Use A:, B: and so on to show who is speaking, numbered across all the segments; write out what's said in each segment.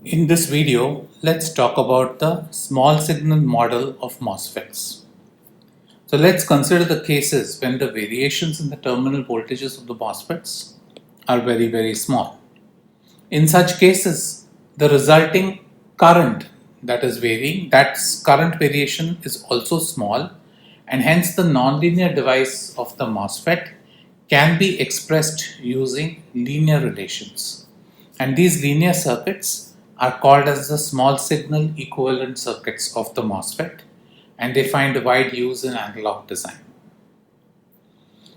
A: In this video, let's talk about the small signal model of MOSFETs. So let's consider the cases when the variations in the terminal voltages of the MOSFETs are very small. In such cases, the resulting current that is varying, that current variation is also small, and hence the nonlinear device of the MOSFET can be expressed using linear relations. And these linear circuits are called as the small signal equivalent circuits of the MOSFET, and they find wide use in analog design.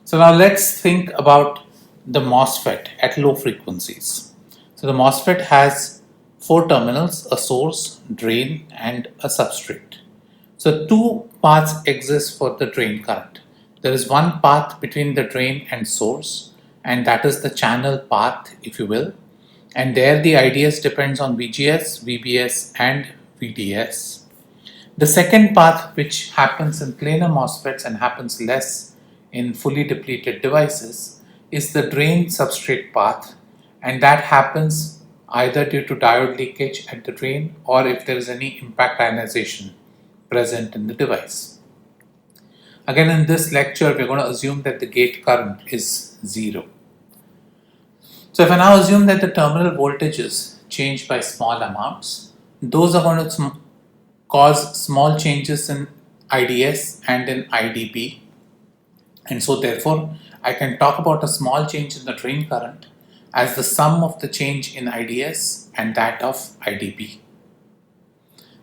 A: So now let's think about the MOSFET at low frequencies. So the MOSFET has four terminals, a source, drain, and a substrate. So two paths exist for the drain current. There is one path between the drain and source, and that is the channel path, if you will. And there the IDS depends on VGS, VBS, and VDS. The second path, which happens in planar MOSFETs and happens less in fully depleted devices, is the drain substrate path, and that happens either due to diode leakage at the drain or if there is any impact ionization present in the device. Again, in this lecture, we're going to assume that the gate current is 0. So if I now assume that the terminal voltages change by small amounts, those are going to cause small changes in IDS and in IDP. And so therefore, I can talk about a small change in the drain current as the sum of the change in IDS and that of IDP.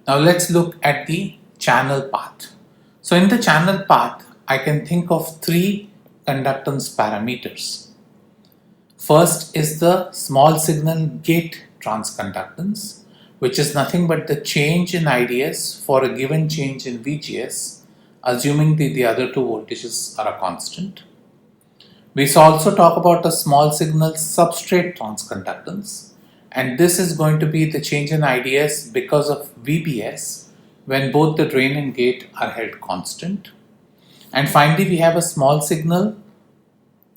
A: Now let's look at the channel path. So in the channel path, I can think of three conductance parameters. First is the small signal gate transconductance, which is nothing but the change in IDS for a given change in VGS, assuming the other two voltages are a constant. We also talk about a small signal substrate transconductance, and this is going to be the change in IDS because of VBS when both the drain and gate are held constant. And finally, we have a small signal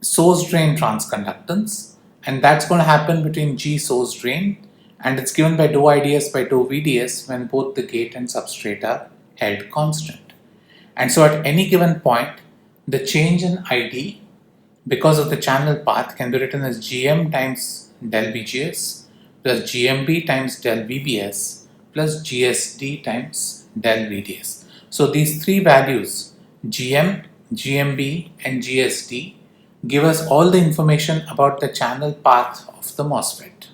A: source drain transconductance, and that's going to happen between G source drain, and it's given by dou IDS by dou VDS when both the gate and substrate are held constant. And so at any given point, the change in ID because of the channel path can be written as GM times del VGS plus GMB times del VBS plus GSD times del VDS. So these three values, GM, GMB and GSD, give us all the information about the channel path of the MOSFET.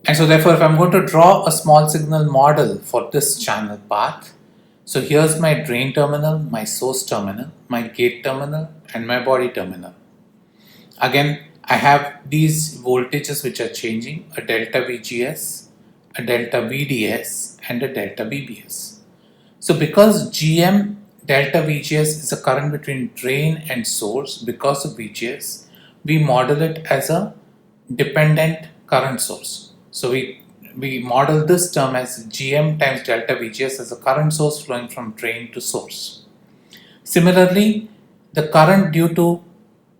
A: And so therefore, if I'm going to draw a small signal model for this channel path, so here's my drain terminal, my source terminal, my gate terminal and my body terminal. Again, I have these voltages which are changing, a delta VGS, a delta VDS and a delta VBS. So because GM delta VGS is a current between drain and source because of VGS, we model it as a dependent current source. So we model this term as GM times delta VGS as a current source flowing from drain to source. Similarly, the current due to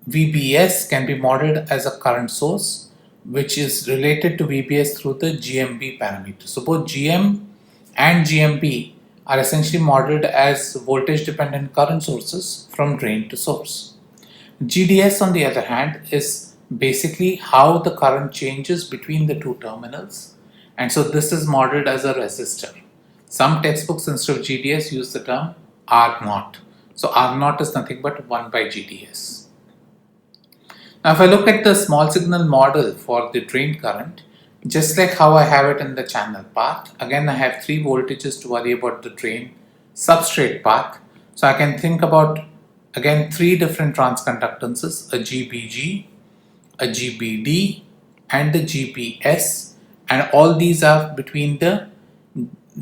A: VBS can be modeled as a current source which is related to VBS through the GMB parameter. So both GM and GMB are essentially modeled as voltage dependent current sources from drain to source. GDS on the other hand is basically how the current changes between the two terminals, and so this is modeled as a resistor. Some textbooks instead of GDS use the term R0. So R0 is nothing but 1 by GDS. Now if I look at the small signal model for the drain current, just like how I have it in the channel path, again I have three voltages to worry about the drain substrate path. So I can think about again three different transconductances, a GBG, a GBD and a GPS, and all these are between the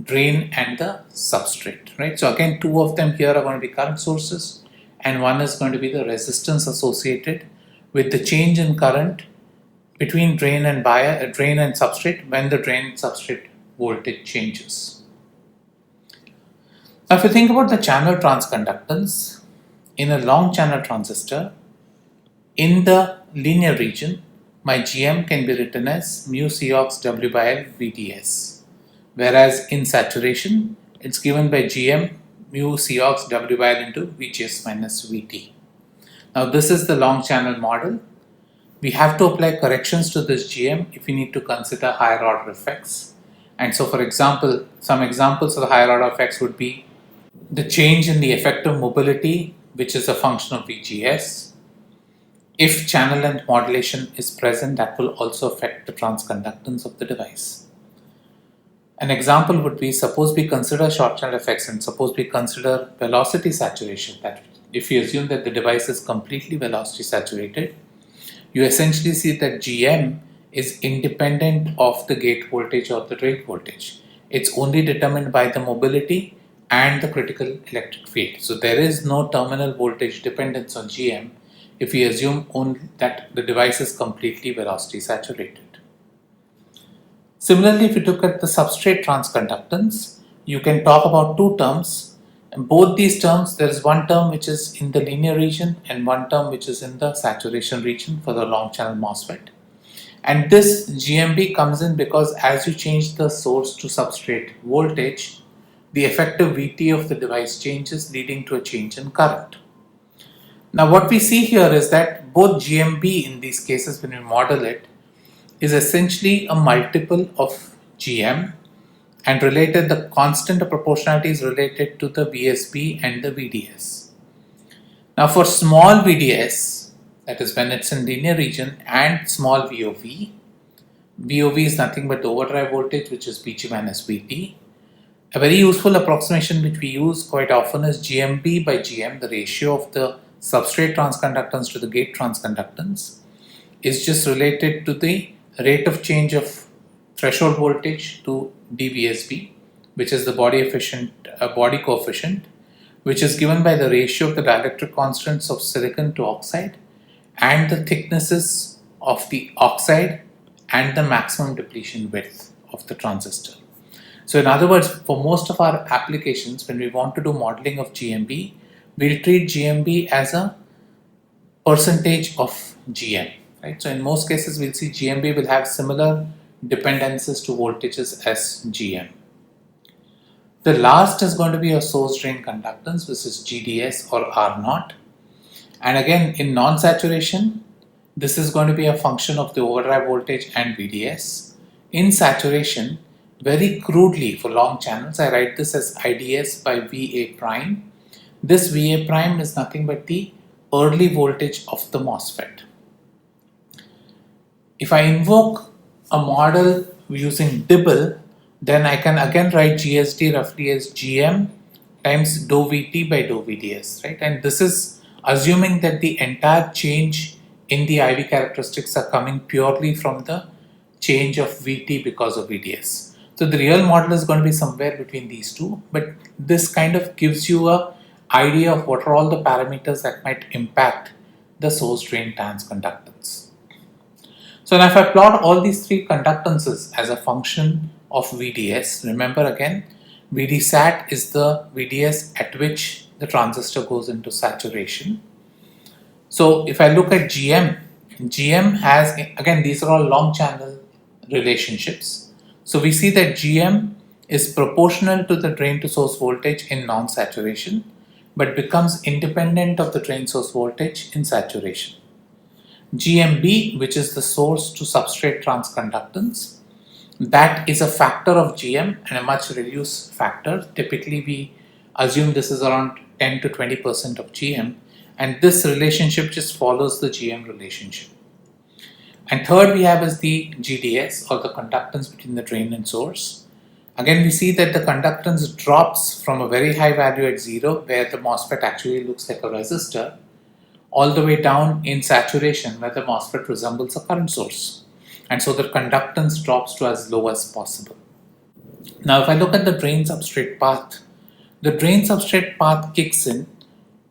A: drain and the substrate, right? So again two of them here are going to be current sources and one is going to be the resistance associated with the change in current between drain and substrate when the drain substrate voltage changes. Now if you think about the channel transconductance in a long channel transistor, in the linear region, my GM can be written as mu Cox W by L VDS. whereas in saturation it's given by Gm mu Cox W by L into Vgs minus Vt. Now this is the long channel model. We have to apply corrections to this Gm if we need to consider higher order effects. And so for example, some examples of the higher order effects would be the change in the effective mobility, which is a function of VGS. If channel length modulation is present, that will also affect the transconductance of the device. An example would be, suppose we consider short channel effects and suppose we consider velocity saturation. That if you assume that the device is completely velocity saturated, you essentially see that Gm is independent of the gate voltage or the drain voltage. It's only determined by the mobility and the critical electric field. So there is no terminal voltage dependence on Gm if we assume only that the device is completely velocity saturated. Similarly, if you look at the substrate transconductance, you can talk about two terms. In both these terms, there is one term which is in the linear region and one term which is in the saturation region for the long channel MOSFET. And this GMB comes in because as you change the source to substrate voltage, the effective VT of the device changes, leading to a change in current. Now what we see here is that both GMB in these cases, when we model it, is essentially a multiple of Gm, and related, the constant of proportionality is related to the VSB and the VDS. Now for small VDS, that is when it's in linear region, and small VOV, VOV is nothing but the overdrive voltage, which is Vg minus Vt. A very useful approximation which we use quite often is GMB by Gm, the ratio of the substrate transconductance to the gate transconductance, is just related to the rate of change of threshold voltage to dVSB, which is the body coefficient, which is given by the ratio of the dielectric constants of silicon to oxide and the thicknesses of the oxide and the maximum depletion width of the transistor. So in other words, for most of our applications, when we want to do modeling of GMB, we'll treat GMB as a percentage of Gm. Right? So in most cases, we'll see GMB will have similar dependencies to voltages as Gm. The last is going to be a source drain conductance, which is GDS or R0. And again, in non-saturation, this is going to be a function of the overdrive voltage and VDS. In saturation, very crudely for long channels, I write this as IDS by VA prime. This VA prime is nothing but the early voltage of the MOSFET. If I invoke a model using Dibble, then I can again write GSD roughly as Gm times dou Vt by dou VDS, right? And this is assuming that the entire change in the IV characteristics are coming purely from the change of Vt because of VDS. So the real model is going to be somewhere between these two, but this kind of gives you an idea of what are all the parameters that might impact the source drain transconductance. So now if I plot all these three conductances as a function of VDS, remember again, VDSat is the VDS at which the transistor goes into saturation. So if I look at GM has, again, these are all long channel relationships. So we see that Gm is proportional to the drain to source voltage in non-saturation, but becomes independent of the drain source voltage in saturation. GMB, which is the source to substrate transconductance, that is a factor of Gm and a much reduced factor. Typically we assume this is around 10 to 20% of Gm, and this relationship just follows the Gm relationship. And third we have is the GDS, or the conductance between the drain and source. Again, we see that the conductance drops from a very high value at 0, where the MOSFET actually looks like a resistor, all the way down in saturation, where the MOSFET resembles a current source. And so the conductance drops to as low as possible. Now if I look at the drain substrate path, the drain substrate path kicks in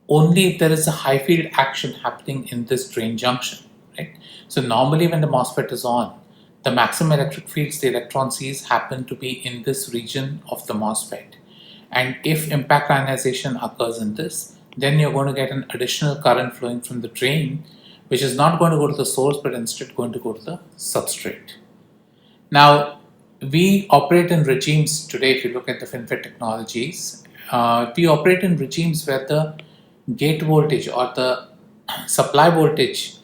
A: only if there is a high field action happening in this drain junction, right? So normally when the MOSFET is on, the maximum electric fields the electron sees happen to be in this region of the MOSFET. And if impact ionization occurs in this, then you're going to get an additional current flowing from the drain, which is not going to go to the source, but instead going to go to the substrate. Now, we operate in regimes today. If you look at the FinFET technologies, we operate in regimes where the gate voltage or the supply voltage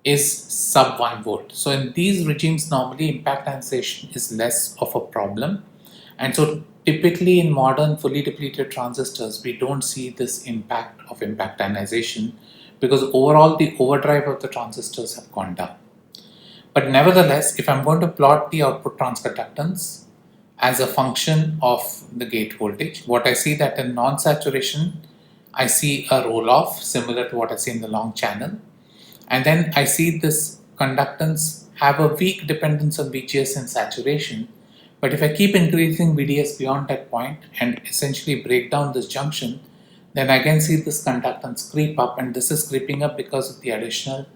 A: is sub 1 volt. So in these regimes, normally impact ionization is less of a problem. And so typically in modern fully depleted transistors, we don't see this impact of impact ionization because overall the overdrive of the transistors have gone down. But nevertheless, if I'm going to plot the output transconductance as a function of the gate voltage, what I see that in non-saturation, I see a roll off similar to what I see in the long channel. And then I see this conductance have a weak dependence on VGS in saturation. But if I keep increasing VDS beyond that point and essentially break down this junction, then I can see this conductance creep up, and this is creeping up because of the additional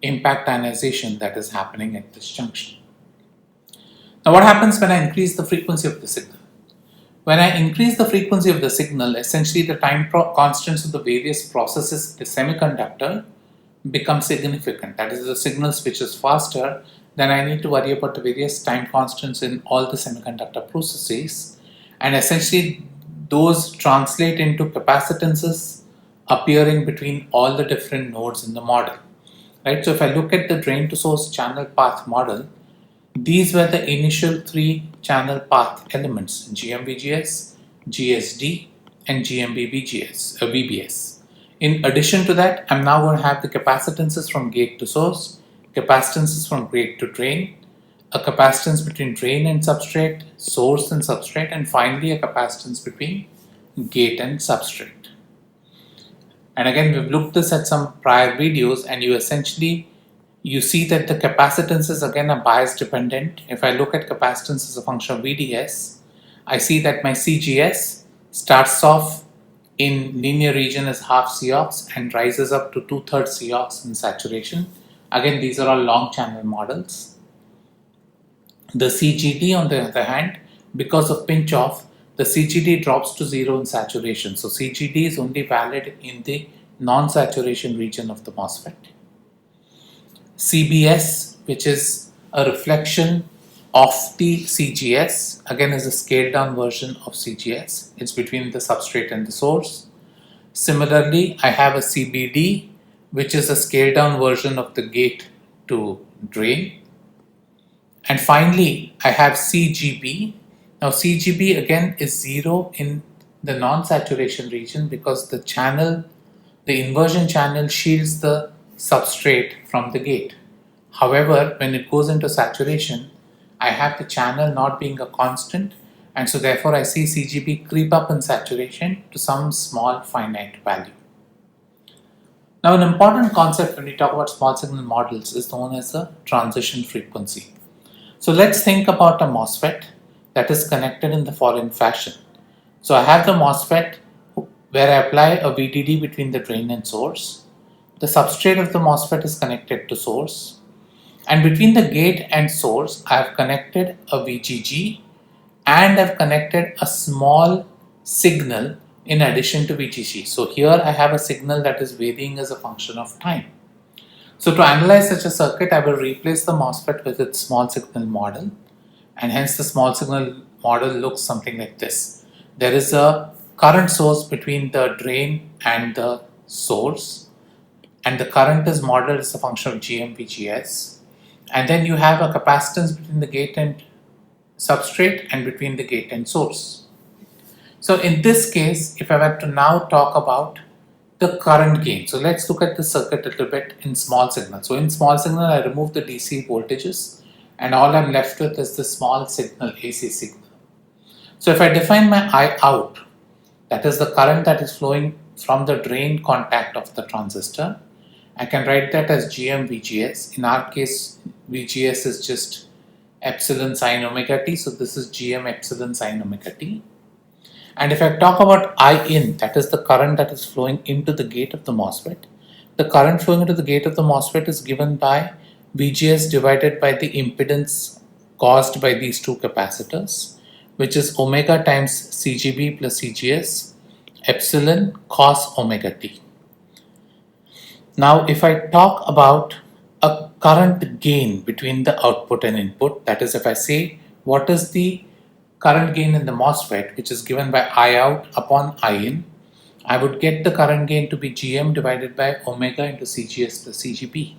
A: impact ionization that is happening at this junction. Now what happens when I increase the frequency of the signal? When I increase the frequency of the signal, essentially the time constants of the various processes in the semiconductor become significant. That is, the signal switches faster, then I need to worry about the various time constants in all the semiconductor processes, and essentially those translate into capacitances appearing between all the different nodes in the model. Right? So if I look at the drain to source channel path model, these were the initial 3 channel path elements: GMVGS, GSD, and VBS. In addition to that, I'm now going to have the capacitances from gate to source, capacitances from gate to drain, a capacitance between drain and substrate, source and substrate, and finally a capacitance between gate and substrate. And again, we've looked this at some prior videos, and you see that the capacitances again are bias dependent. If I look at capacitance as a function of VDS, I see that my CGS starts off in linear region as half Cox and rises up to 2/3 Cox in saturation. Again, these are all long channel models. The CGD, on the other hand, because of pinch off, the CGD drops to 0 in saturation. So CGD is only valid in the non-saturation region of the MOSFET. CBS, which is a reflection of the CGS, again is a scaled down version of CGS. It's between the substrate and the source. Similarly, I have a CBD, which is a scaled down version of the gate to drain. And finally, I have CGB. Now CGB again is 0 in the non-saturation region because the inversion channel shields the substrate from the gate. However, when it goes into saturation, I have the channel not being a constant, and so therefore I see CGB creep up in saturation to some small finite value. Now, an important concept when we talk about small signal models is known as the transition frequency. So let's think about a MOSFET that is connected in the following fashion. So I have the MOSFET where I apply a VDD between the drain and source. The substrate of the MOSFET is connected to source. And between the gate and source, I have connected a VGG and I've connected a small signal in addition to VGG. So here I have a signal that is varying as a function of time. So to analyze such a circuit, I will replace the MOSFET with its small signal model, and hence the small signal model looks something like this. There is a current source between the drain and the source, and the current is modeled as a function of GMVGS. And then you have a capacitance between the gate and substrate and between the gate and source. So in this case, if I were to now talk about the current gain, so let's look at the circuit a little bit in small signal. So in small signal, I remove the DC voltages and all I'm left with is the small signal AC signal. So if I define my I out, that is the current that is flowing from the drain contact of the transistor, I can write that as GM-VGS. In our case, VGS is just epsilon sine omega t, so this is GM epsilon sine omega t. And if I talk about I in, that is the current that is flowing into the gate of the MOSFET, the current flowing into the gate of the MOSFET is given by VGS divided by the impedance caused by these two capacitors, which is omega times CGB plus CGS epsilon cos omega t. Now if I talk about a current gain between the output and input, that is if I say what is the current gain in the MOSFET, which is given by I out upon I in, I would get the current gain to be Gm divided by omega into Cgs plus Cgp.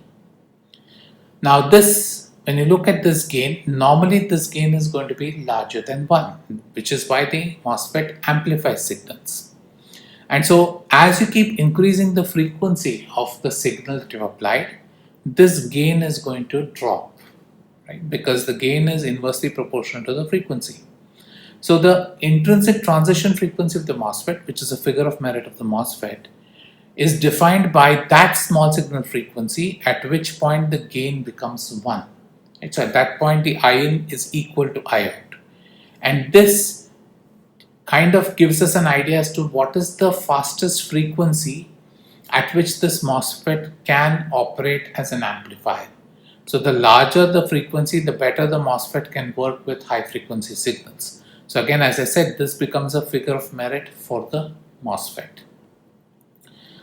A: Now this, when you look at this gain, normally this gain is going to be larger than 1, which is why the MOSFET amplifies signals. And so as you keep increasing the frequency of the signal that you've applied, this gain is going to drop, right? Because the gain is inversely proportional to the frequency. So the intrinsic transition frequency of the MOSFET, which is a figure of merit of the MOSFET, is defined by that small signal frequency, at which point the gain becomes 1. Right? So at that point the I in is equal to I out. And this kind of gives us an idea as to what is the fastest frequency at which this MOSFET can operate as an amplifier. So the larger the frequency, the better the MOSFET can work with high frequency signals. So again, as I said, this becomes a figure of merit for the MOSFET.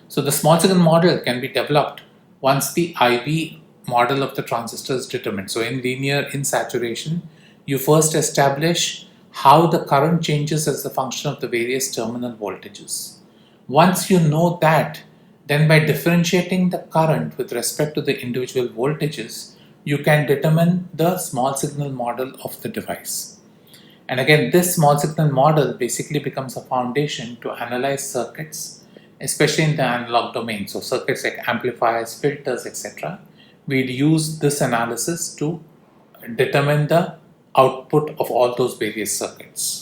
A: So the small signal model can be developed once the IV model of the transistor is determined. So in saturation, you first establish how the current changes as the function of the various terminal voltages. Once you know that, then by differentiating the current with respect to the individual voltages, you can determine the small signal model of the device. And again, this small signal model basically becomes a foundation to analyze circuits, especially in the analog domain. So circuits like amplifiers, filters, etc. We'd use this analysis to determine the output of all those various circuits.